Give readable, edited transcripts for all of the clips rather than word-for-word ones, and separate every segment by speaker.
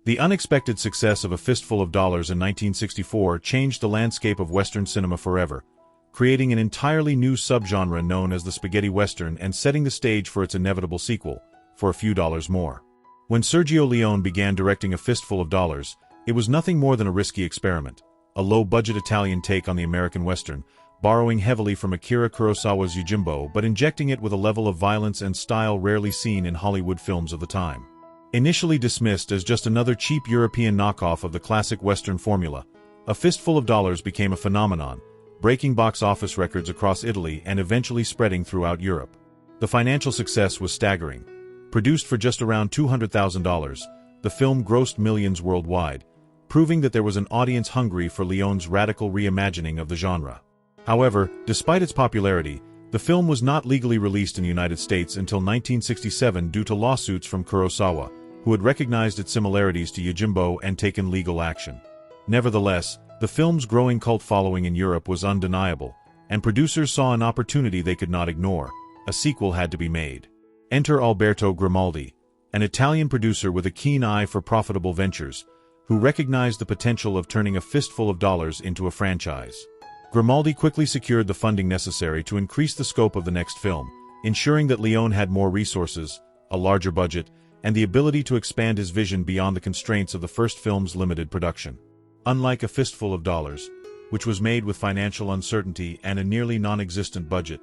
Speaker 1: The unexpected success of A Fistful of Dollars in 1964 changed the landscape of Western cinema forever, creating an entirely new subgenre known as the spaghetti Western and setting the stage for its inevitable sequel, For a Few Dollars More. When Sergio Leone began directing A Fistful of Dollars, it was nothing more than a risky experiment, a low-budget Italian take on the American Western, borrowing heavily from Akira Kurosawa's Yojimbo but injecting it with a level of violence and style rarely seen in Hollywood films of the time. Initially dismissed as just another cheap European knockoff of the classic Western formula, A Fistful of Dollars became a phenomenon, breaking box office records across Italy and eventually spreading throughout Europe. The financial success was staggering. Produced for just around $200,000, the film grossed millions worldwide, proving that there was an audience hungry for Leone's radical reimagining of the genre. However, despite its popularity, the film was not legally released in the United States until 1967 due to lawsuits from Kurosawa, who had recognized its similarities to Yojimbo and taken legal action. Nevertheless, the film's growing cult following in Europe was undeniable, and producers saw an opportunity they could not ignore. A sequel had to be made. Enter Alberto Grimaldi, an Italian producer with a keen eye for profitable ventures, who recognized the potential of turning A Fistful of Dollars into a franchise. Grimaldi quickly secured the funding necessary to increase the scope of the next film, ensuring that Leone had more resources, a larger budget, and the ability to expand his vision beyond the constraints of the first film's limited production. Unlike A Fistful of Dollars, which was made with financial uncertainty and a nearly non-existent budget,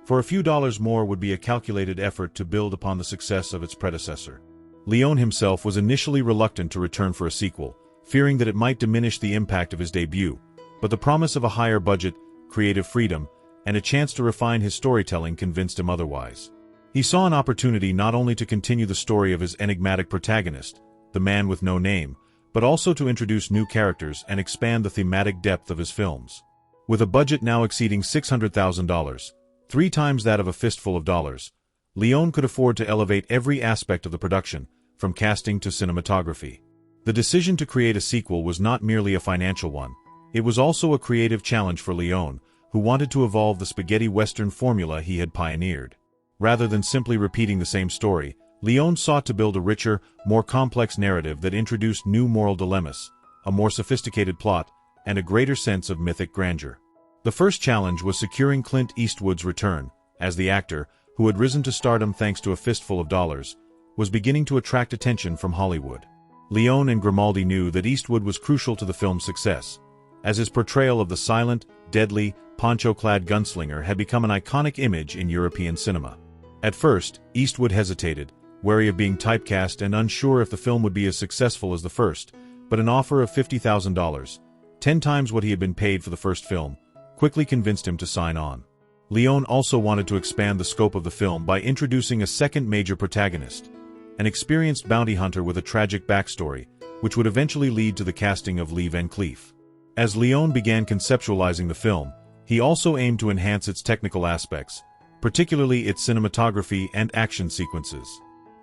Speaker 1: For a Few Dollars More would be a calculated effort to build upon the success of its predecessor. Leone himself was initially reluctant to return for a sequel, fearing that it might diminish the impact of his debut, but the promise of a higher budget, creative freedom, and a chance to refine his storytelling convinced him otherwise. He saw an opportunity not only to continue the story of his enigmatic protagonist, the man with no name, but also to introduce new characters and expand the thematic depth of his films. With a budget now exceeding $600,000, 3 times that of A Fistful of Dollars, Leone could afford to elevate every aspect of the production, from casting to cinematography. The decision to create a sequel was not merely a financial one, it was also a creative challenge for Leone, who wanted to evolve the spaghetti Western formula he had pioneered. Rather than simply repeating the same story, Leone sought to build a richer, more complex narrative that introduced new moral dilemmas, a more sophisticated plot, and a greater sense of mythic grandeur. The first challenge was securing Clint Eastwood's return, as the actor, who had risen to stardom thanks to A Fistful of Dollars, was beginning to attract attention from Hollywood. Leone and Grimaldi knew that Eastwood was crucial to the film's success, as his portrayal of the silent, deadly, poncho-clad gunslinger had become an iconic image in European cinema. At first, Eastwood hesitated, wary of being typecast and unsure if the film would be as successful as the first, but an offer of $50,000, 10 times what he had been paid for the first film, quickly convinced him to sign on. Leone also wanted to expand the scope of the film by introducing a second major protagonist, an experienced bounty hunter with a tragic backstory, which would eventually lead to the casting of Cleef. As Leone began conceptualizing the film, he also aimed to enhance its technical aspects, particularly its cinematography and action sequences.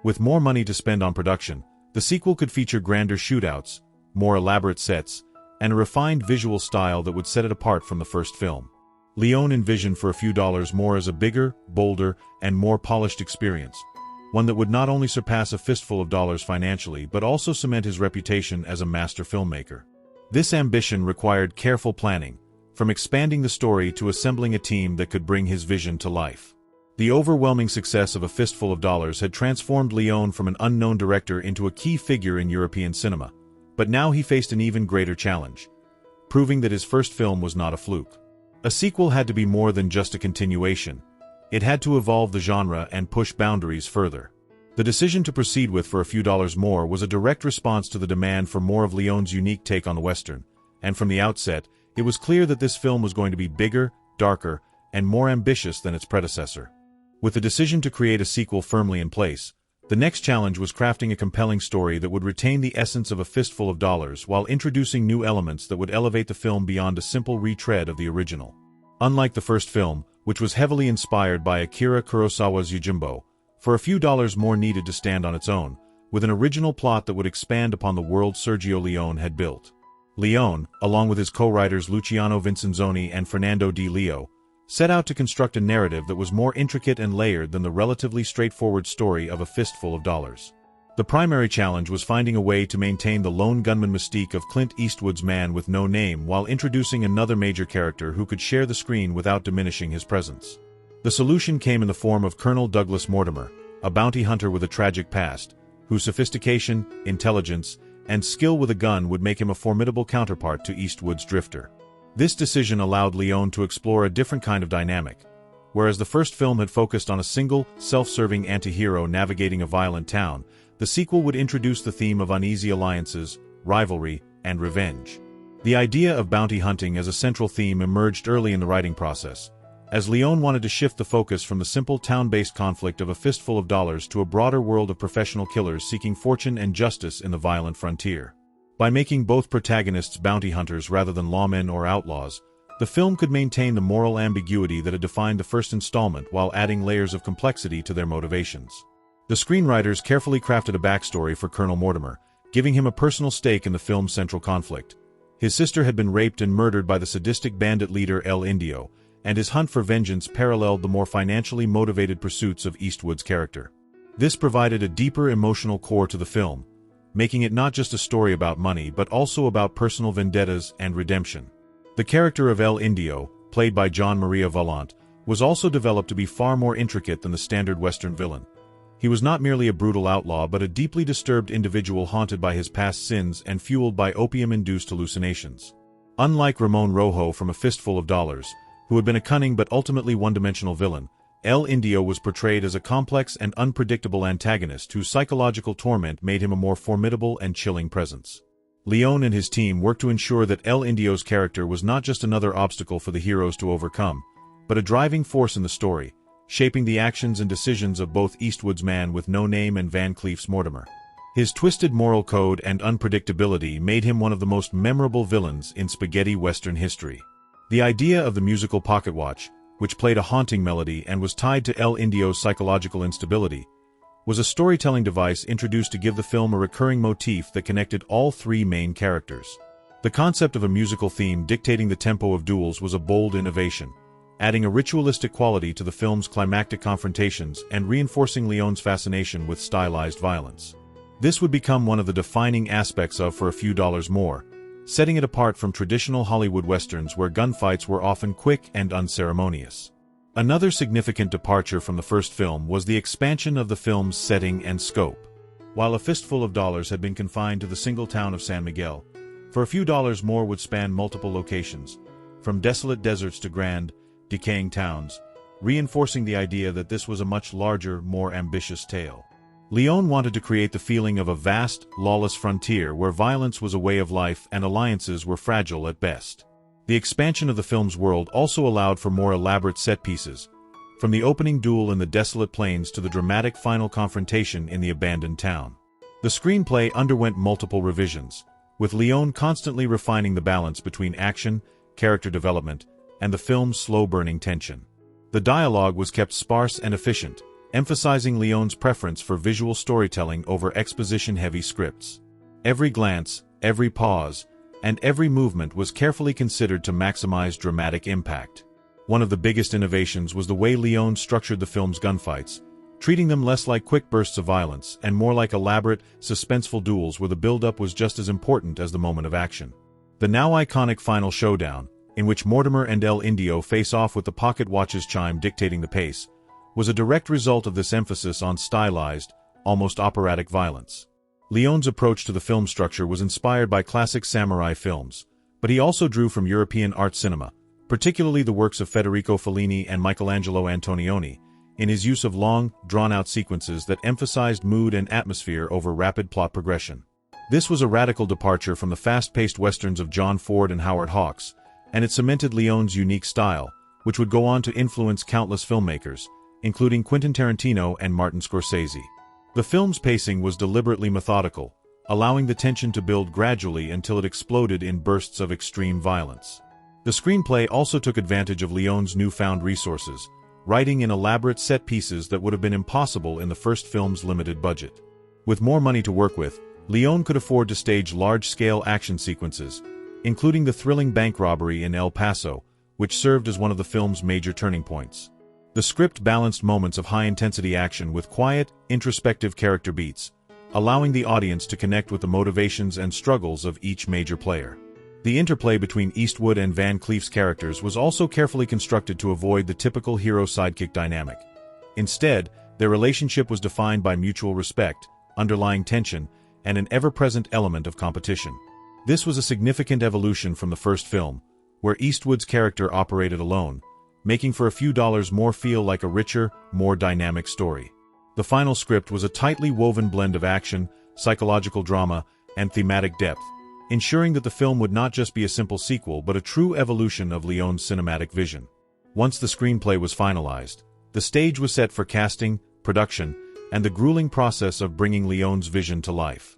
Speaker 1: With more money to spend on production, the sequel could feature grander shootouts, more elaborate sets, and a refined visual style that would set it apart from the first film. Leone envisioned For a Few Dollars More as a bigger, bolder, and more polished experience, one that would not only surpass A Fistful of Dollars financially but also cement his reputation as a master filmmaker. This ambition required careful planning, from expanding the story to assembling a team that could bring his vision to life. The overwhelming success of A Fistful of Dollars had transformed Leone from an unknown director into a key figure in European cinema, but now he faced an even greater challenge, proving that his first film was not a fluke. A sequel had to be more than just a continuation. It had to evolve the genre and push boundaries further. The decision to proceed with For a Few Dollars More was a direct response to the demand for more of Leone's unique take on the Western, and from the outset, it was clear that this film was going to be bigger, darker, and more ambitious than its predecessor. With the decision to create a sequel firmly in place, the next challenge was crafting a compelling story that would retain the essence of A Fistful of Dollars while introducing new elements that would elevate the film beyond a simple retread of the original. Unlike the first film, which was heavily inspired by Akira Kurosawa's Yojimbo, For a Few Dollars More needed to stand on its own, with an original plot that would expand upon the world Sergio Leone had built. Leone, along with his co-writers Luciano Vincenzoni and Fernando Di Leo, set out to construct a narrative that was more intricate and layered than the relatively straightforward story of A Fistful of Dollars. The primary challenge was finding a way to maintain the lone gunman mystique of Clint Eastwood's man with no name while introducing another major character who could share the screen without diminishing his presence. The solution came in the form of Colonel Douglas Mortimer, a bounty hunter with a tragic past, whose sophistication, intelligence, and skill with a gun would make him a formidable counterpart to Eastwood's drifter. This decision allowed Leone to explore a different kind of dynamic. Whereas the first film had focused on a single, self-serving anti-hero navigating a violent town, the sequel would introduce the theme of uneasy alliances, rivalry, and revenge. The idea of bounty hunting as a central theme emerged early in the writing process, as Leone wanted to shift the focus from the simple town-based conflict of a fistful of dollars to a broader world of professional killers seeking fortune and justice in the violent frontier. By making both protagonists bounty hunters rather than lawmen or outlaws, the film could maintain the moral ambiguity that had defined the first installment while adding layers of complexity to their motivations. The screenwriters carefully crafted a backstory for Colonel Mortimer, giving him a personal stake in the film's central conflict. His sister had been raped and murdered by the sadistic bandit leader El Indio, and his hunt for vengeance paralleled the more financially motivated pursuits of Eastwood's character. This provided a deeper emotional core to the film, making it not just a story about money but also about personal vendettas and redemption. The character of El Indio, played by John Maria Vallant, was also developed to be far more intricate than the standard Western villain. He was not merely a brutal outlaw but a deeply disturbed individual haunted by his past sins and fueled by opium-induced hallucinations. Unlike Ramon Rojo from A Fistful of Dollars, who had been a cunning but ultimately one-dimensional villain, El Indio was portrayed as a complex and unpredictable antagonist whose psychological torment made him a more formidable and chilling presence. Leone and his team worked to ensure that El Indio's character was not just another obstacle for the heroes to overcome, but a driving force in the story, shaping the actions and decisions of both Eastwood's man with no name and Van Cleef's Mortimer. His twisted moral code and unpredictability made him one of the most memorable villains in spaghetti Western history. The idea of the musical pocket watch, which played a haunting melody and was tied to El Indio's psychological instability, was a storytelling device introduced to give the film a recurring motif that connected all three main characters. The concept of a musical theme dictating the tempo of duels was a bold innovation, adding a ritualistic quality to the film's climactic confrontations and reinforcing Leone's fascination with stylized violence. This would become one of the defining aspects of For a Few Dollars More, setting it apart from traditional Hollywood westerns where gunfights were often quick and unceremonious. Another significant departure from the first film was the expansion of the film's setting and scope. While A Fistful of Dollars had been confined to the single town of San Miguel, For a Few Dollars More would span multiple locations, from desolate deserts to grand, decaying towns, reinforcing the idea that this was a much larger, more ambitious tale. Leone wanted to create the feeling of a vast, lawless frontier where violence was a way of life and alliances were fragile at best. The expansion of the film's world also allowed for more elaborate set pieces, from the opening duel in the desolate plains to the dramatic final confrontation in the abandoned town. The screenplay underwent multiple revisions, with Leone constantly refining the balance between action, character development, and the film's slow-burning tension. The dialogue was kept sparse and efficient, emphasizing Leone's preference for visual storytelling over exposition-heavy scripts. Every glance, every pause, and every movement was carefully considered to maximize dramatic impact. One of the biggest innovations was the way Leone structured the film's gunfights, treating them less like quick bursts of violence and more like elaborate, suspenseful duels where the build-up was just as important as the moment of action. The now iconic final showdown, in which Mortimer and El Indio face off with the pocket watch's chime dictating the pace, was a direct result of this emphasis on stylized, almost operatic violence. Leone's approach to the film structure was inspired by classic samurai films, but he also drew from European art cinema, particularly the works of Federico Fellini and Michelangelo Antonioni, in his use of long, drawn-out sequences that emphasized mood and atmosphere over rapid plot progression. This was a radical departure from the fast-paced westerns of John Ford and Howard Hawks, and it cemented Leone's unique style, which would go on to influence countless filmmakers, including Quentin Tarantino and Martin Scorsese. The film's pacing was deliberately methodical, allowing the tension to build gradually until it exploded in bursts of extreme violence. The screenplay also took advantage of Leone's newfound resources, writing in elaborate set pieces that would have been impossible in the first film's limited budget. With more money to work with, Leone could afford to stage large-scale action sequences, including the thrilling bank robbery in El Paso, which served as one of the film's major turning points. The script balanced moments of high-intensity action with quiet, introspective character beats, allowing the audience to connect with the motivations and struggles of each major player. The interplay between Eastwood and Van Cleef's characters was also carefully constructed to avoid the typical hero-sidekick dynamic. Instead, their relationship was defined by mutual respect, underlying tension, and an ever-present element of competition. This was a significant evolution from the first film, where Eastwood's character operated alone, making for a few dollars more feel like a richer, more dynamic story. The final script was a tightly woven blend of action, psychological drama, and thematic depth, ensuring that the film would not just be a simple sequel but a true evolution of Leone's cinematic vision. Once the screenplay was finalized, the stage was set for casting, production, and the grueling process of bringing Leone's vision to life.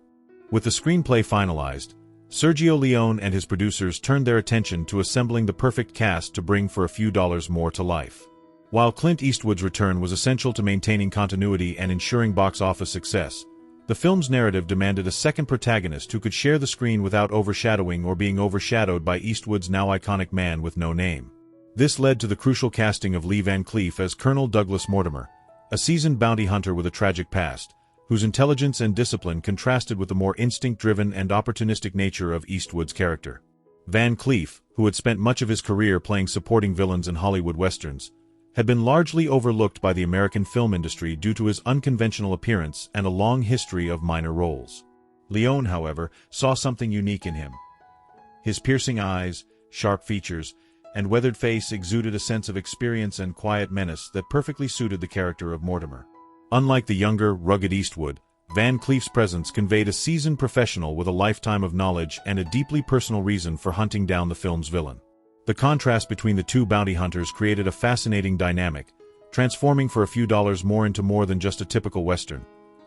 Speaker 1: With the screenplay finalized, Sergio Leone and his producers turned their attention to assembling the perfect cast to bring for a few dollars more to life. While Clint Eastwood's return was essential to maintaining continuity and ensuring box office success, the film's narrative demanded a second protagonist who could share the screen without overshadowing or being overshadowed by Eastwood's now iconic man with no name. This led to the crucial casting of Lee Van Cleef as Colonel Douglas Mortimer, a seasoned bounty hunter with a tragic past, whose intelligence and discipline contrasted with the more instinct-driven and opportunistic nature of Eastwood's character. Van Cleef, who had spent much of his career playing supporting villains in Hollywood westerns, had been largely overlooked by the American film industry due to his unconventional appearance and a long history of minor roles. Leone, however, saw something unique in him. His piercing eyes, sharp features, and weathered face exuded a sense of experience and quiet menace that perfectly suited the character of Mortimer. Unlike the younger, rugged Eastwood, Van Cleef's presence conveyed a seasoned professional with a lifetime of knowledge and a deeply personal reason for hunting down the film's villain. The contrast between the two bounty hunters created a fascinating dynamic, transforming for a few dollars more into more than just a typical Western.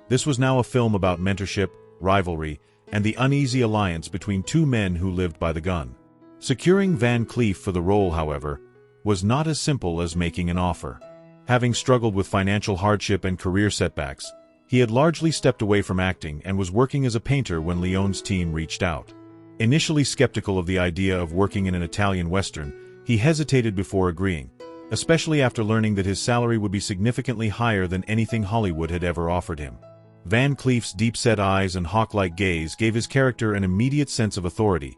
Speaker 1: This was now a film about mentorship, rivalry, and the uneasy alliance between two men who lived by the gun. Securing Van Cleef for the role, however, was not as simple as making an offer. Having struggled with financial hardship and career setbacks, he had largely stepped away from acting and was working as a painter when Leone's team reached out. Initially skeptical of the idea of working in an Italian Western, he hesitated before agreeing, especially after learning that his salary would be significantly higher than anything Hollywood had ever offered him. Van Cleef's deep-set eyes and hawk-like gaze gave his character an immediate sense of authority,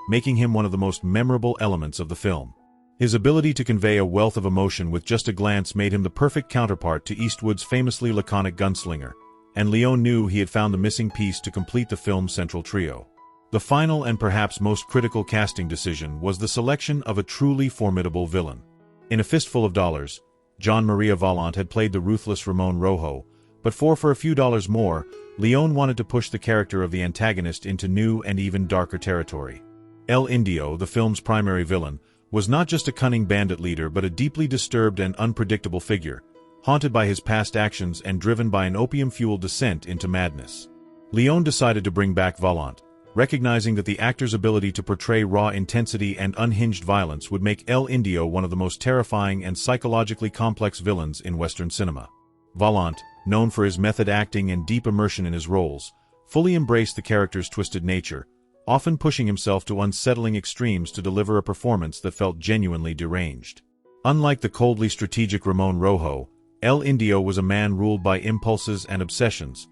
Speaker 1: making him one of the most memorable elements of the film. His ability to convey a wealth of emotion with just a glance made him the perfect counterpart to Eastwood's famously laconic gunslinger, and Leone knew he had found the missing piece to complete the film's central trio. The final and perhaps most critical casting decision was the selection of a truly formidable villain. In A Fistful of Dollars, John Maria Vallant had played the ruthless Ramon Rojo, but for a few dollars more, Leone wanted to push the character of the antagonist into new and even darker territory. El Indio, the film's primary villain, was not just a cunning bandit leader but a deeply disturbed and unpredictable figure, haunted by his past actions and driven by an opium-fueled descent into madness. Leone decided to bring back Vallant, recognizing that the actor's ability to portray raw intensity and unhinged violence would make El Indio one of the most terrifying and psychologically complex villains in Western cinema. Vallant, known for his method acting and deep immersion in his roles, fully embraced the character's twisted nature, often pushing himself to unsettling extremes to deliver a performance that felt genuinely deranged. Unlike the coldly strategic Ramon Rojo, El Indio was a man ruled by impulses and obsessions,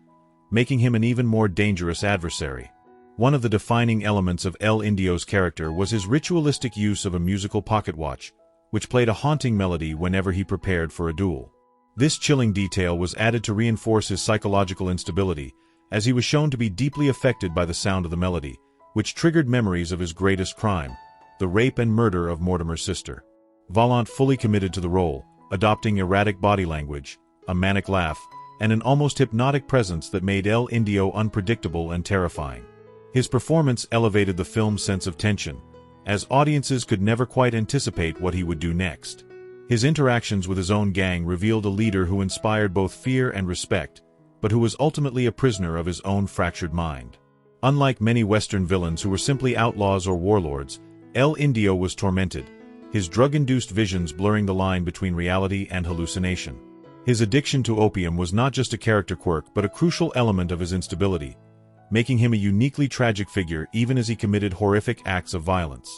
Speaker 1: making him an even more dangerous adversary. One of the defining elements of El Indio's character was his ritualistic use of a musical pocket watch, which played a haunting melody whenever he prepared for a duel. This chilling detail was added to reinforce his psychological instability, as he was shown to be deeply affected by the sound of the melody, which triggered memories of his greatest crime, the rape and murder of Mortimer's sister. Vallant fully committed to the role, adopting erratic body language, a manic laugh, and an almost hypnotic presence that made El Indio unpredictable and terrifying. His performance elevated the film's sense of tension, as audiences could never quite anticipate what he would do next. His interactions with his own gang revealed a leader who inspired both fear and respect, but who was ultimately a prisoner of his own fractured mind. Unlike many Western villains who were simply outlaws or warlords, El Indio was tormented, his drug-induced visions blurring the line between reality and hallucination. His addiction to opium was not just a character quirk but a crucial element of his instability, making him a uniquely tragic figure even as he committed horrific acts of violence.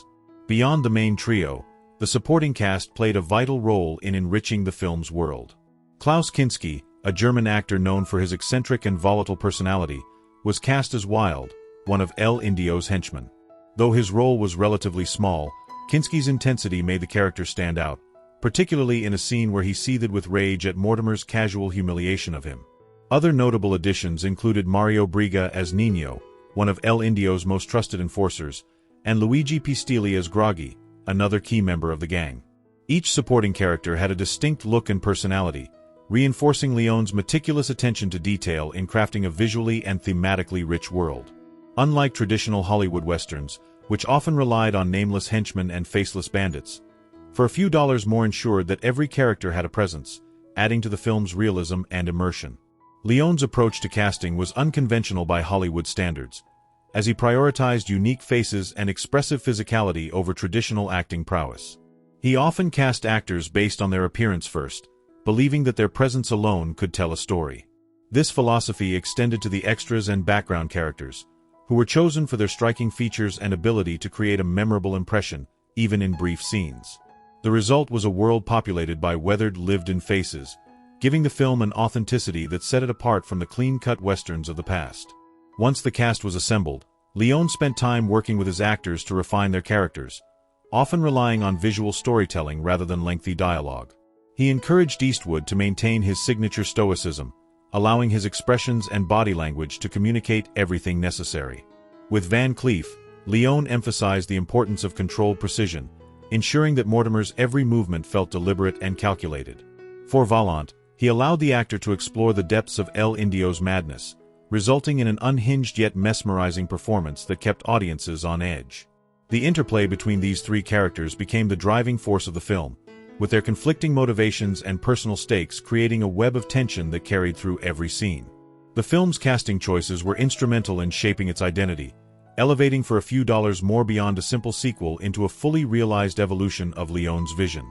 Speaker 1: Beyond the main trio, the supporting cast played a vital role in enriching the film's world. Klaus Kinski, a German actor known for his eccentric and volatile personality, was cast as Wild, one of El Indio's henchmen. Though his role was relatively small, Kinski's intensity made the character stand out, particularly in a scene where he seethed with rage at Mortimer's casual humiliation of him. Other notable additions included Mario Briga as Nino, one of El Indio's most trusted enforcers, and Luigi Pistilli as Groggy, another key member of the gang. Each supporting character had a distinct look and personality, reinforcing Leone's meticulous attention to detail in crafting a visually and thematically rich world. Unlike traditional Hollywood westerns, which often relied on nameless henchmen and faceless bandits, for a few dollars more ensured that every character had a presence, adding to the film's realism and immersion. Leone's approach to casting was unconventional by Hollywood standards, as he prioritized unique faces and expressive physicality over traditional acting prowess. He often cast actors based on their appearance first, believing that their presence alone could tell a story. This philosophy extended to the extras and background characters, who were chosen for their striking features and ability to create a memorable impression, even in brief scenes. The result was a world populated by weathered, lived-in faces, giving the film an authenticity that set it apart from the clean-cut westerns of the past. Once the cast was assembled, Leone spent time working with his actors to refine their characters, often relying on visual storytelling rather than lengthy dialogue. He encouraged Eastwood to maintain his signature stoicism, allowing his expressions and body language to communicate everything necessary. With Van Cleef, Leone emphasized the importance of controlled precision, ensuring that Mortimer's every movement felt deliberate and calculated. For Vallant, he allowed the actor to explore the depths of El Indio's madness, resulting in an unhinged yet mesmerizing performance that kept audiences on edge. The interplay between these three characters became the driving force of the film, with their conflicting motivations and personal stakes creating a web of tension that carried through every scene. The film's casting choices were instrumental in shaping its identity, elevating for a few dollars more beyond a simple sequel into a fully realized evolution of Leone's vision.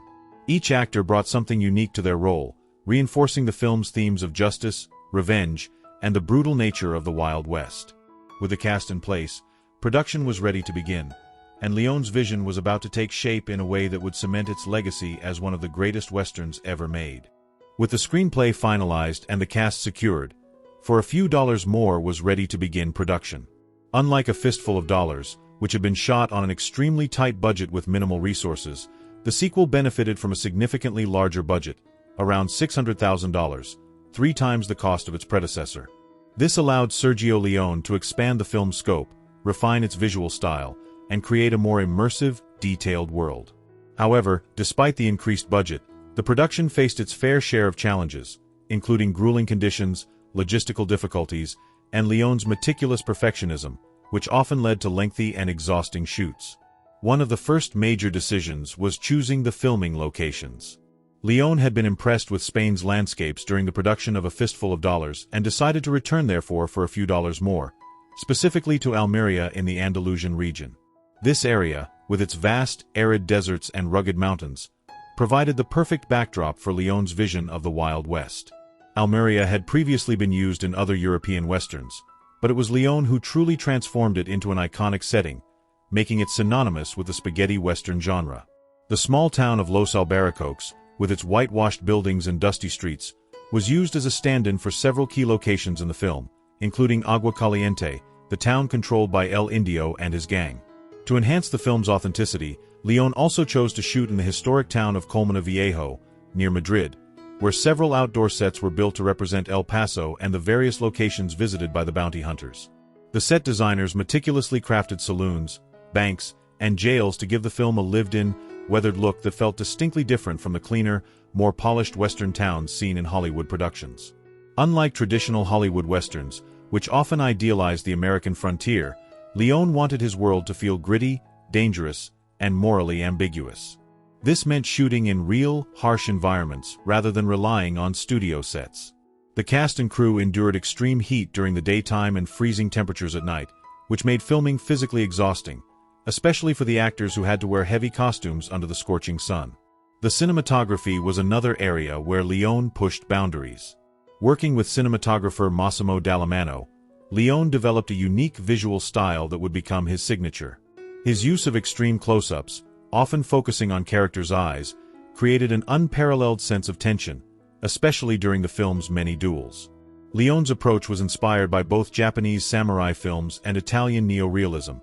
Speaker 1: Each actor brought something unique to their role, reinforcing the film's themes of justice, revenge, and the brutal nature of the Wild West. With the cast in place, production was ready to begin, and Leone's vision was about to take shape in a way that would cement its legacy as one of the greatest westerns ever made. With the screenplay finalized and the cast secured, For a Few Dollars More was ready to begin production. Unlike A Fistful of Dollars, which had been shot on an extremely tight budget with minimal resources, the sequel benefited from a significantly larger budget, around $600,000, 3 times the cost of its predecessor. This allowed Sergio Leone to expand the film's scope, refine its visual style, and create a more immersive, detailed world. However, despite the increased budget, the production faced its fair share of challenges, including grueling conditions, logistical difficulties, and Leone's meticulous perfectionism, which often led to lengthy and exhausting shoots. One of the first major decisions was choosing the filming locations. Leone had been impressed with Spain's landscapes during the production of A Fistful of Dollars and decided to return therefore for a few dollars more, specifically to Almeria in the Andalusian region. This area, with its vast, arid deserts and rugged mountains, provided the perfect backdrop for Leone's vision of the Wild West. Almeria had previously been used in other European westerns, but it was Leone who truly transformed it into an iconic setting, making it synonymous with the spaghetti western genre. The small town of Los Albaricoques, with its whitewashed buildings and dusty streets, was used as a stand-in for several key locations in the film, including Agua Caliente, the town controlled by El Indio and his gang. To enhance the film's authenticity, Leone also chose to shoot in the historic town of Colmena Viejo, near Madrid, where several outdoor sets were built to represent El Paso and the various locations visited by the bounty hunters. The set designers meticulously crafted saloons, banks, and jails to give the film a lived-in, weathered look that felt distinctly different from the cleaner, more polished Western towns seen in Hollywood productions. Unlike traditional Hollywood Westerns, which often idealized the American frontier, Leone wanted his world to feel gritty, dangerous, and morally ambiguous. This meant shooting in real, harsh environments rather than relying on studio sets. The cast and crew endured extreme heat during the daytime and freezing temperatures at night, which made filming physically exhausting, especially for the actors who had to wear heavy costumes under the scorching sun. The cinematography was another area where Leone pushed boundaries. Working with cinematographer Massimo Dallamano, Leone developed a unique visual style that would become his signature. His use of extreme close-ups, often focusing on characters' eyes, created an unparalleled sense of tension, especially during the film's many duels. Leone's approach was inspired by both Japanese samurai films and Italian neorealism,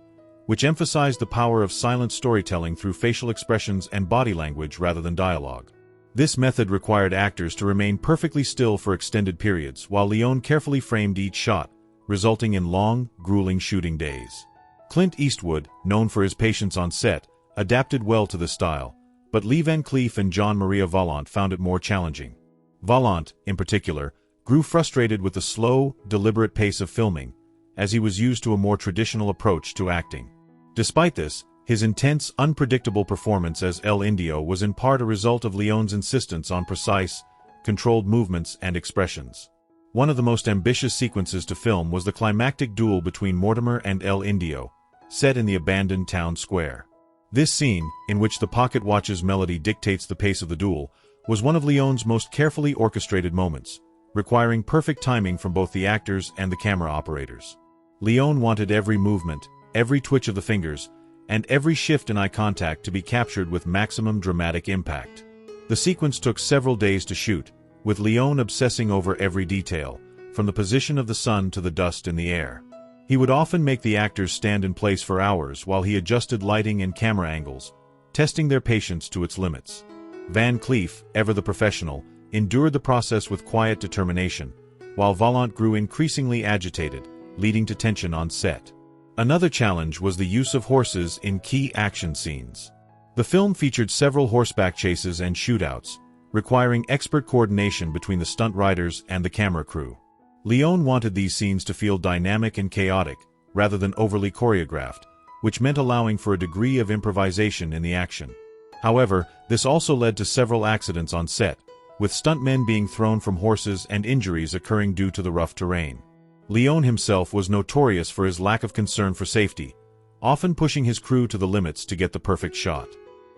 Speaker 1: which emphasized the power of silent storytelling through facial expressions and body language rather than dialogue. This method required actors to remain perfectly still for extended periods, while Leone carefully framed each shot, resulting in long, grueling shooting days. Clint Eastwood, known for his patience on set, adapted well to this style, but Lee Van Cleef and John Maria Vallant found it more challenging. Vallant, in particular, grew frustrated with the slow, deliberate pace of filming, as he was used to a more traditional approach to acting. Despite this, his intense, unpredictable performance as El Indio was in part a result of Leone's insistence on precise, controlled movements and expressions. One of the most ambitious sequences to film was the climactic duel between Mortimer and El Indio, set in the abandoned town square. This scene, in which the pocket watch's melody dictates the pace of the duel, was one of Leone's most carefully orchestrated moments, requiring perfect timing from both the actors and the camera operators. Leone wanted every movement, every twitch of the fingers, and every shift in eye contact to be captured with maximum dramatic impact. The sequence took several days to shoot, with Leone obsessing over every detail, from the position of the sun to the dust in the air. He would often make the actors stand in place for hours while he adjusted lighting and camera angles, testing their patience to its limits. Van Cleef, ever the professional, endured the process with quiet determination, while Vallant grew increasingly agitated, leading to tension on set. Another challenge was the use of horses in key action scenes. The film featured several horseback chases and shootouts, requiring expert coordination between the stunt riders and the camera crew. Leone wanted these scenes to feel dynamic and chaotic, rather than overly choreographed, which meant allowing for a degree of improvisation in the action. However, this also led to several accidents on set, with stuntmen being thrown from horses and injuries occurring due to the rough terrain. Leone himself was notorious for his lack of concern for safety, often pushing his crew to the limits to get the perfect shot.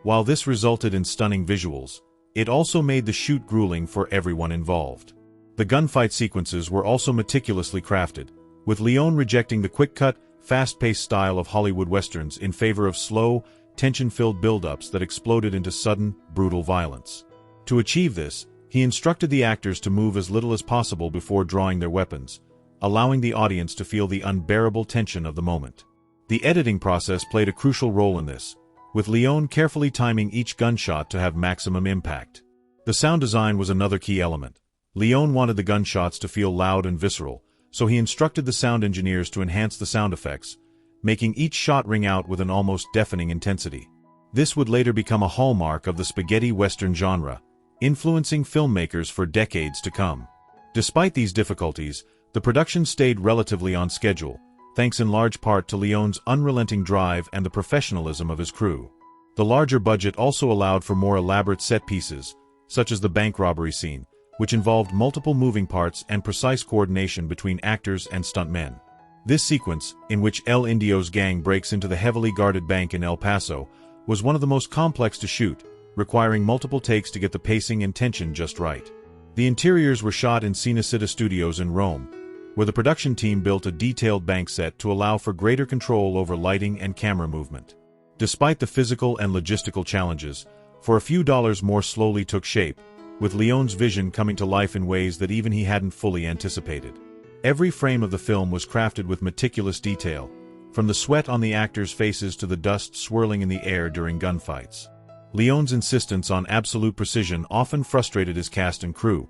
Speaker 1: While this resulted in stunning visuals, it also made the shoot grueling for everyone involved. The gunfight sequences were also meticulously crafted, with Leone rejecting the quick-cut, fast-paced style of Hollywood westerns in favor of slow, tension-filled build-ups that exploded into sudden, brutal violence. To achieve this, he instructed the actors to move as little as possible before drawing their weapons, allowing the audience to feel the unbearable tension of the moment. The editing process played a crucial role in this, with Leone carefully timing each gunshot to have maximum impact. The sound design was another key element. Leone wanted the gunshots to feel loud and visceral, so he instructed the sound engineers to enhance the sound effects, making each shot ring out with an almost deafening intensity. This would later become a hallmark of the spaghetti western genre, influencing filmmakers for decades to come. Despite these difficulties, the production stayed relatively on schedule, thanks in large part to Leone's unrelenting drive and the professionalism of his crew. The larger budget also allowed for more elaborate set pieces, such as the bank robbery scene, which involved multiple moving parts and precise coordination between actors and stuntmen. This sequence, in which El Indio's gang breaks into the heavily guarded bank in El Paso, was one of the most complex to shoot, requiring multiple takes to get the pacing and tension just right. The interiors were shot in Cinecittà Studios in Rome, where the production team built a detailed bank set to allow for greater control over lighting and camera movement. Despite the physical and logistical challenges, for a few dollars more slowly took shape, with Leone's vision coming to life in ways that even he hadn't fully anticipated. Every frame of the film was crafted with meticulous detail, from the sweat on the actors' faces to the dust swirling in the air during gunfights. Leone's insistence on absolute precision often frustrated his cast and crew,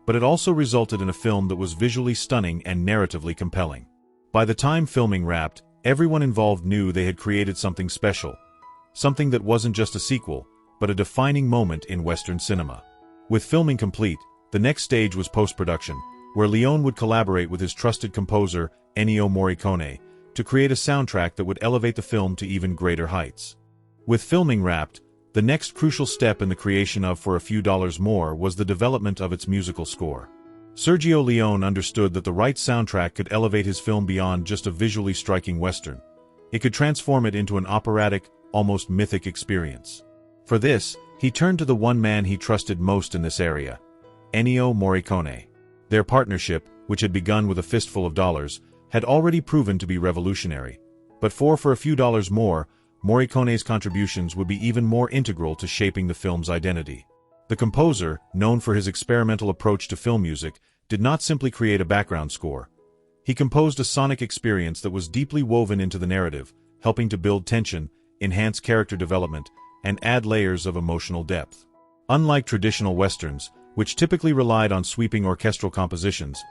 Speaker 1: but it also resulted in a film that was visually stunning and narratively compelling. By the time filming wrapped, everyone involved knew they had created something special, something that wasn't just a sequel, but a defining moment in Western cinema. With filming complete, the next stage was post-production, where Leone would collaborate with his trusted composer, Ennio Morricone, to create a soundtrack that would elevate the film to even greater heights. With filming wrapped, the next crucial step in the creation of For a Few Dollars More was the development of its musical score. Sergio Leone understood that the right soundtrack could elevate his film beyond just a visually striking western. It could transform it into an operatic, almost mythic experience. For this, he turned to the one man he trusted most in this area, Ennio Morricone. Their partnership, which had begun with a fistful of dollars, had already proven to be revolutionary. But for a few dollars more, Morricone's contributions would be even more integral to shaping the film's identity. The composer, known for his experimental approach to film music, did not simply create a background score. He composed a sonic experience that was deeply woven into the narrative, helping to build tension, enhance character development, and add layers of emotional depth. Unlike traditional westerns, which typically relied on sweeping orchestral compositions,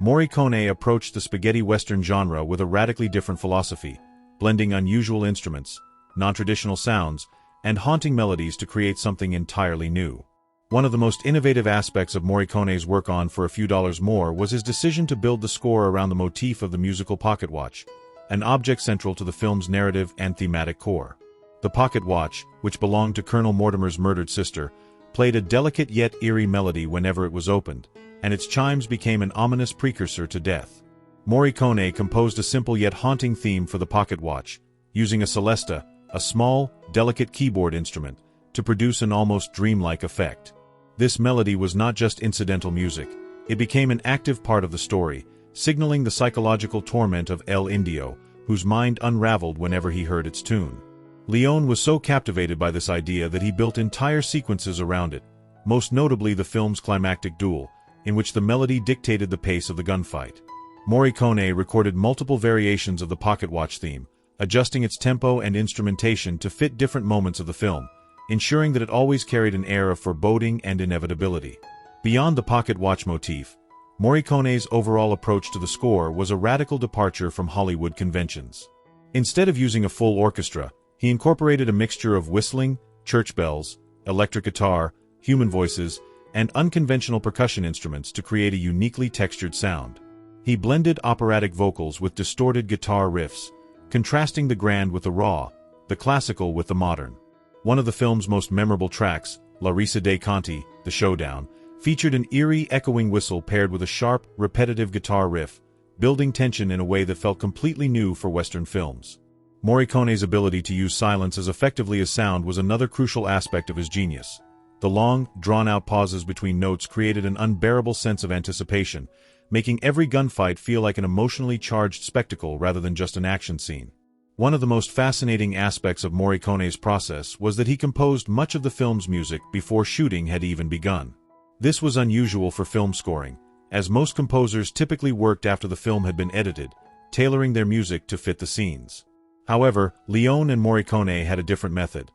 Speaker 1: Morricone approached the spaghetti western genre with a radically different philosophy, blending unusual instruments, non-traditional sounds, and haunting melodies to create something entirely new. One of the most innovative aspects of Morricone's work on For a Few Dollars More was his decision to build the score around the motif of the musical pocket watch, an object central to the film's narrative and thematic core. The pocket watch, which belonged to Colonel Mortimer's murdered sister, played a delicate yet eerie melody whenever it was opened, and its chimes became an ominous precursor to death. Morricone composed a simple yet haunting theme for the pocket watch, using a celesta, a small, delicate keyboard instrument, to produce an almost dreamlike effect. This melody was not just incidental music, it became an active part of the story, signaling the psychological torment of El Indio, whose mind unraveled whenever he heard its tune. Leone was so captivated by this idea that he built entire sequences around it, most notably the film's climactic duel, in which the melody dictated the pace of the gunfight. Morricone recorded multiple variations of the pocket watch theme, adjusting its tempo and instrumentation to fit different moments of the film, ensuring that it always carried an air of foreboding and inevitability. Beyond the pocket watch motif, Morricone's overall approach to the score was a radical departure from Hollywood conventions. Instead of using a full orchestra, he incorporated a mixture of whistling, church bells, electric guitar, human voices, and unconventional percussion instruments to create a uniquely textured sound. He blended operatic vocals with distorted guitar riffs, contrasting the grand with the raw, the classical with the modern. One of the film's most memorable tracks, La Risa dei Conti, The Showdown, featured an eerie, echoing whistle paired with a sharp, repetitive guitar riff, building tension in a way that felt completely new for Western films. Morricone's ability to use silence as effectively as sound was another crucial aspect of his genius. The long, drawn-out pauses between notes created an unbearable sense of anticipation, making every gunfight feel like an emotionally charged spectacle rather than just an action scene. One of the most fascinating aspects of Morricone's process was that he composed much of the film's music before shooting had even begun. This was unusual for film scoring, as most composers typically worked after the film had been edited, tailoring their music to fit the scenes. However, Leone and Morricone had a different method.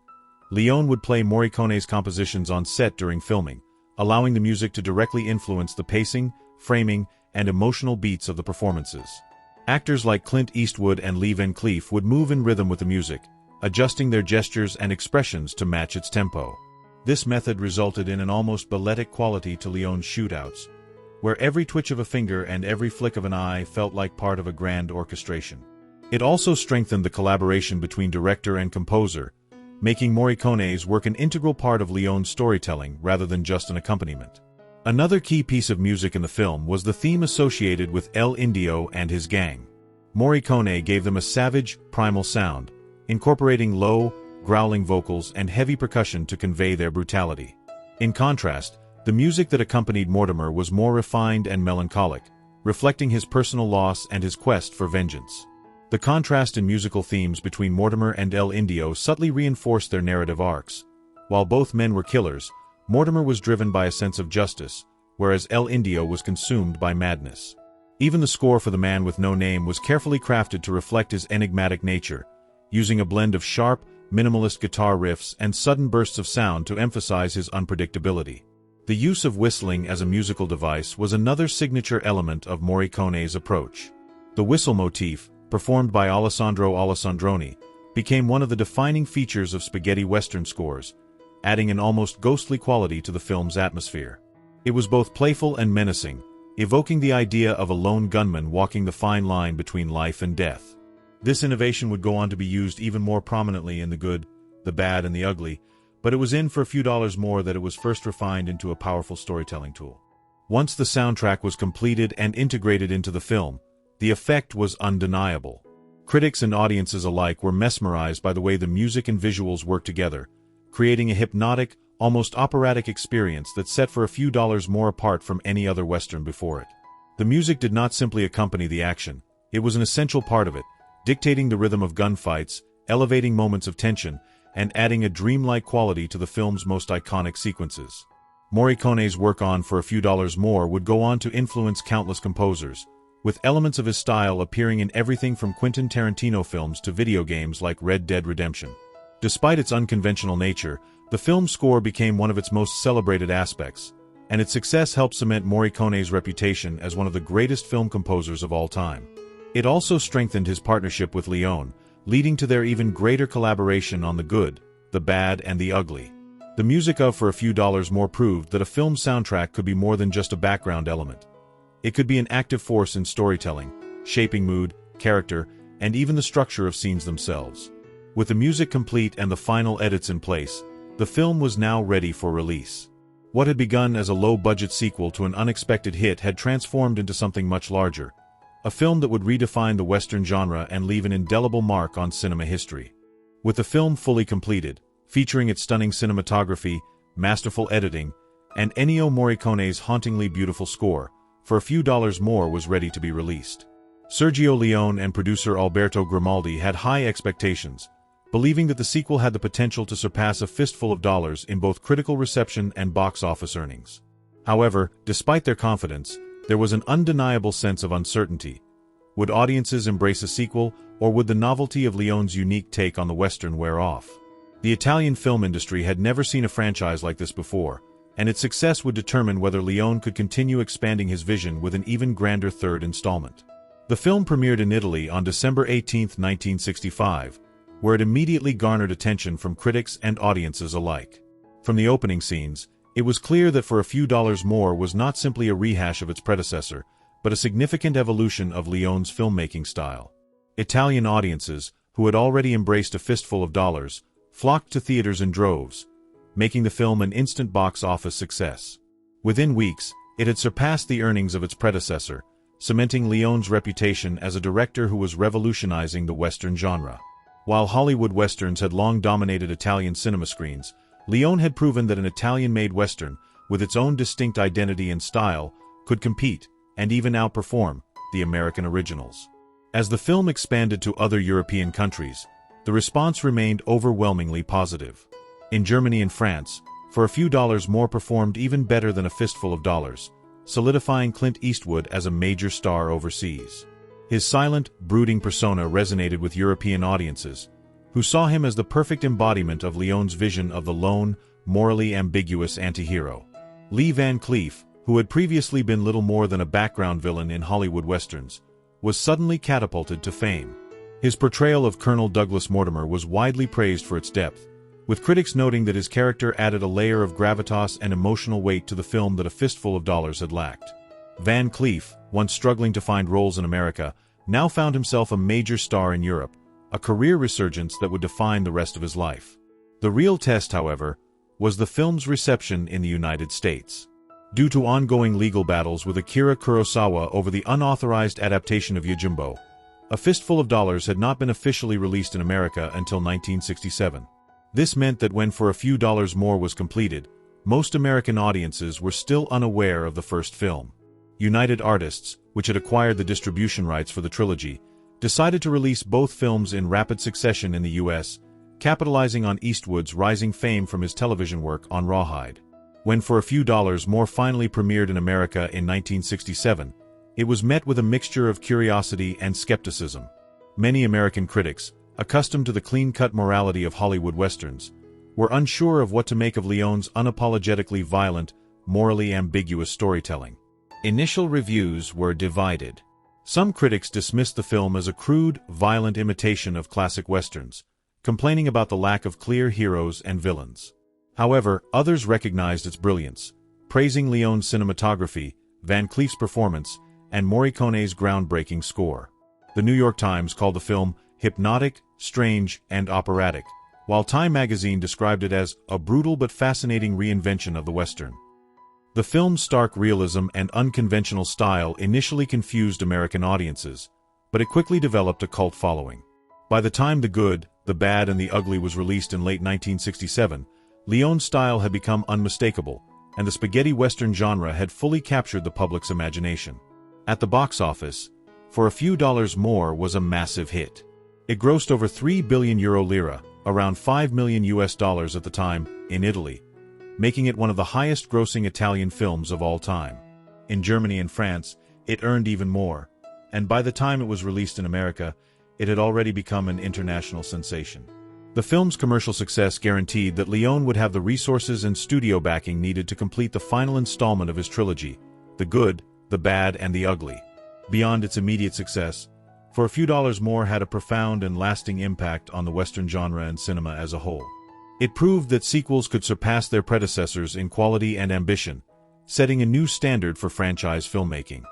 Speaker 1: Leone would play Morricone's compositions on set during filming, allowing the music to directly influence the pacing, framing, and emotional beats of the performances. Actors like Clint Eastwood and Cleef would move in rhythm with the music, adjusting their gestures and expressions to match its tempo. This method resulted in an almost balletic quality to Leone's shootouts, where every twitch of a finger and every flick of an eye felt like part of a grand orchestration. It also strengthened the collaboration between director and composer, making Morricone's work an integral part of Leone's storytelling rather than just an accompaniment. Another key piece of music in the film was the theme associated with El Indio and his gang. Morricone gave them a savage, primal sound, incorporating low, growling vocals and heavy percussion to convey their brutality. In contrast, the music that accompanied Mortimer was more refined and melancholic, reflecting his personal loss and his quest for vengeance. The contrast in musical themes between Mortimer and El Indio subtly reinforced their narrative arcs. While both men were killers, Mortimer was driven by a sense of justice, whereas El Indio was consumed by madness. Even the score for The Man with No Name was carefully crafted to reflect his enigmatic nature, using a blend of sharp, minimalist guitar riffs and sudden bursts of sound to emphasize his unpredictability. The use of whistling as a musical device was another signature element of Morricone's approach. The whistle motif, performed by Alessandro Alessandroni, became one of the defining features of spaghetti western scores, adding an almost ghostly quality to the film's atmosphere. It was both playful and menacing, evoking the idea of a lone gunman walking the fine line between life and death. This innovation would go on to be used even more prominently in The Good, the Bad, and the Ugly, but it was in For a Few Dollars More that it was first refined into a powerful storytelling tool. Once the soundtrack was completed and integrated into the film, the effect was undeniable. Critics and audiences alike were mesmerized by the way the music and visuals worked together, creating a hypnotic, almost operatic experience that set For a Few Dollars More apart from any other Western before it. The music did not simply accompany the action, it was an essential part of it, dictating the rhythm of gunfights, elevating moments of tension, and adding a dreamlike quality to the film's most iconic sequences. Morricone's work on For a Few Dollars More would go on to influence countless composers, with elements of his style appearing in everything from Quentin Tarantino films to video games like Red Dead Redemption. Despite its unconventional nature, the film's score became one of its most celebrated aspects, and its success helped cement Morricone's reputation as one of the greatest film composers of all time. It also strengthened his partnership with Leone, leading to their even greater collaboration on The Good, The Bad, and The Ugly. The music of For a Few Dollars More proved that a film soundtrack could be more than just a background element. It could be an active force in storytelling, shaping mood, character, and even the structure of scenes themselves. With the music complete and the final edits in place, the film was now ready for release. What had begun as a low-budget sequel to an unexpected hit had transformed into something much larger, a film that would redefine the Western genre and leave an indelible mark on cinema history. With the film fully completed, featuring its stunning cinematography, masterful editing, and Ennio Morricone's hauntingly beautiful score, For a Few Dollars More was ready to be released. Sergio Leone and producer Alberto Grimaldi had high expectations, believing that the sequel had the potential to surpass a fistful of dollars in both critical reception and box office earnings. However, despite their confidence, there was an undeniable sense of uncertainty. Would audiences embrace a sequel, or would the novelty of Leone's unique take on the Western wear off? The Italian film industry had never seen a franchise like this before, and its success would determine whether Leone could continue expanding his vision with an even grander third installment. The film premiered in Italy on December 18, 1965, where it immediately garnered attention from critics and audiences alike. From the opening scenes, it was clear that For a Few Dollars More was not simply a rehash of its predecessor, but a significant evolution of Leone's filmmaking style. Italian audiences, who had already embraced a fistful of dollars, flocked to theaters in droves, making the film an instant box office success. Within weeks, it had surpassed the earnings of its predecessor, cementing Leone's reputation as a director who was revolutionizing the Western genre. While Hollywood Westerns had long dominated Italian cinema screens, Leone had proven that an Italian-made Western, with its own distinct identity and style, could compete, and even outperform, the American originals. As the film expanded to other European countries, the response remained overwhelmingly positive. In Germany and France, For a Few Dollars More performed even better than a fistful of dollars, solidifying Clint Eastwood as a major star overseas. His silent, brooding persona resonated with European audiences, who saw him as the perfect embodiment of Leone's vision of the lone, morally ambiguous anti-hero. Lee Van Cleef, who had previously been little more than a background villain in Hollywood Westerns, was suddenly catapulted to fame. His portrayal of Colonel Douglas Mortimer was widely praised for its depth, with critics noting that his character added a layer of gravitas and emotional weight to the film that A Fistful of Dollars had lacked. Van Cleef, once struggling to find roles in America, now found himself a major star in Europe, a career resurgence that would define the rest of his life. The real test, however, was the film's reception in the United States. Due to ongoing legal battles with Akira Kurosawa over the unauthorized adaptation of Yojimbo, A Fistful of Dollars had not been officially released in America until 1967. This meant that when For a Few Dollars More was completed, most American audiences were still unaware of the first film. United Artists, which had acquired the distribution rights for the trilogy, decided to release both films in rapid succession in the U.S., capitalizing on Eastwood's rising fame from his television work on Rawhide. When For a Few Dollars More finally premiered in America in 1967, it was met with a mixture of curiosity and skepticism. Many American critics, accustomed to the clean-cut morality of Hollywood Westerns, were unsure of what to make of Leone's unapologetically violent, morally ambiguous storytelling. Initial reviews were divided. Some critics dismissed the film as a crude, violent imitation of classic Westerns, complaining about the lack of clear heroes and villains. However, others recognized its brilliance, praising Leone's cinematography, Van Cleef's performance, and Morricone's groundbreaking score. The New York Times called the film hypnotic, strange, and operatic, while Time magazine described it as a brutal but fascinating reinvention of the Western. The film's stark realism and unconventional style initially confused American audiences, but it quickly developed a cult following. By the time The Good, The Bad, and The Ugly was released in late 1967, Leone's style had become unmistakable, and the spaghetti Western genre had fully captured the public's imagination. At the box office, For a Few Dollars More was a massive hit. It grossed over €3 billion, around $5 million at the time, in Italy, making it one of the highest-grossing Italian films of all time. In Germany and France, it earned even more, and by the time it was released in America, it had already become an international sensation. The film's commercial success guaranteed that Leone would have the resources and studio backing needed to complete the final installment of his trilogy, The Good, the Bad, and the Ugly. Beyond its immediate success, For a Few Dollars More had a profound and lasting impact on the Western genre and cinema as a whole. It proved that sequels could surpass their predecessors in quality and ambition, setting a new standard for franchise filmmaking.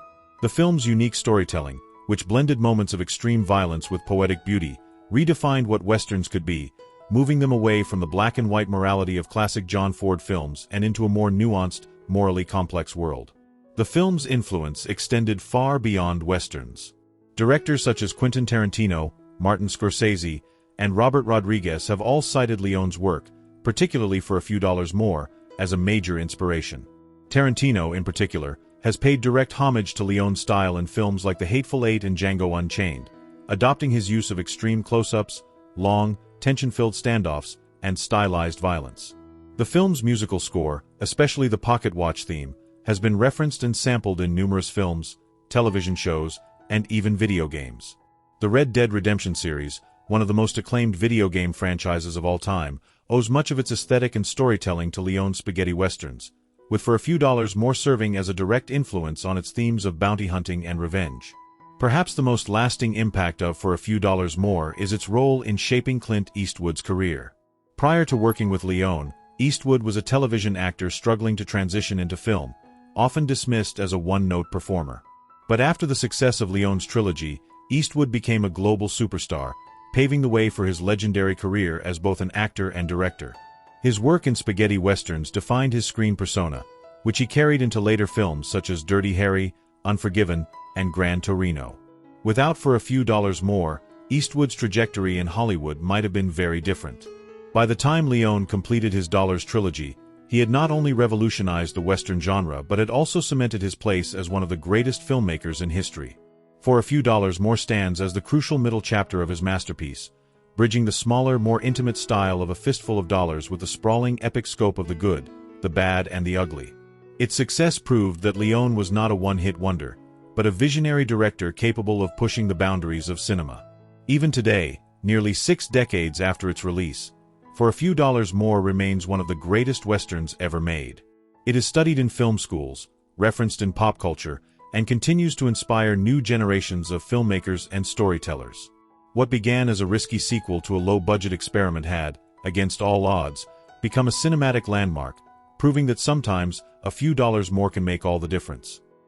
Speaker 1: The film's unique storytelling, which blended moments of extreme violence with poetic beauty, redefined what Westerns could be, moving them away from the black-and-white morality of classic John Ford films and into a more nuanced, morally complex world. The film's influence extended far beyond Westerns. Directors such as Quentin Tarantino, Martin Scorsese, and Robert Rodriguez have all cited Leone's work, particularly For a Few Dollars More, as a major inspiration. Tarantino, in particular, has paid direct homage to Leone's style in films like The Hateful Eight and Django Unchained, adopting his use of extreme close-ups, long, tension-filled standoffs, and stylized violence. The film's musical score, especially the pocket watch theme, has been referenced and sampled in numerous films, television shows, and even video games. The Red Dead Redemption series, one of the most acclaimed video game franchises of all time, owes much of its aesthetic and storytelling to Leone's spaghetti westerns, with For a Few Dollars More serving as a direct influence on its themes of bounty hunting and revenge. Perhaps the most lasting impact of For a Few Dollars More is its role in shaping Clint Eastwood's career. Prior to working with Leone, Eastwood was a television actor struggling to transition into film, often dismissed as a one-note performer. But after the success of Leone's trilogy, Eastwood became a global superstar, paving the way for his legendary career as both an actor and director. His work in spaghetti westerns defined his screen persona, which he carried into later films such as Dirty Harry, Unforgiven, and Gran Torino. Without For a Few Dollars More, Eastwood's trajectory in Hollywood might have been very different. By the time Leone completed his Dollars trilogy, he had not only revolutionized the Western genre but had also cemented his place as one of the greatest filmmakers in history. For a Few Dollars More stands as the crucial middle chapter of his masterpiece, bridging the smaller, more intimate style of A Fistful of Dollars with the sprawling epic scope of The Good, the Bad, and the Ugly. Its success proved that Leone was not a one-hit wonder, but a visionary director capable of pushing the boundaries of cinema. Even today, nearly 6 decades after its release, For a Few Dollars More remains one of the greatest westerns ever made. It is studied in film schools, referenced in pop culture, and continues to inspire new generations of filmmakers and storytellers. What began as a risky sequel to a low-budget experiment had, against all odds, become a cinematic landmark, proving that sometimes a few dollars more can make all the difference.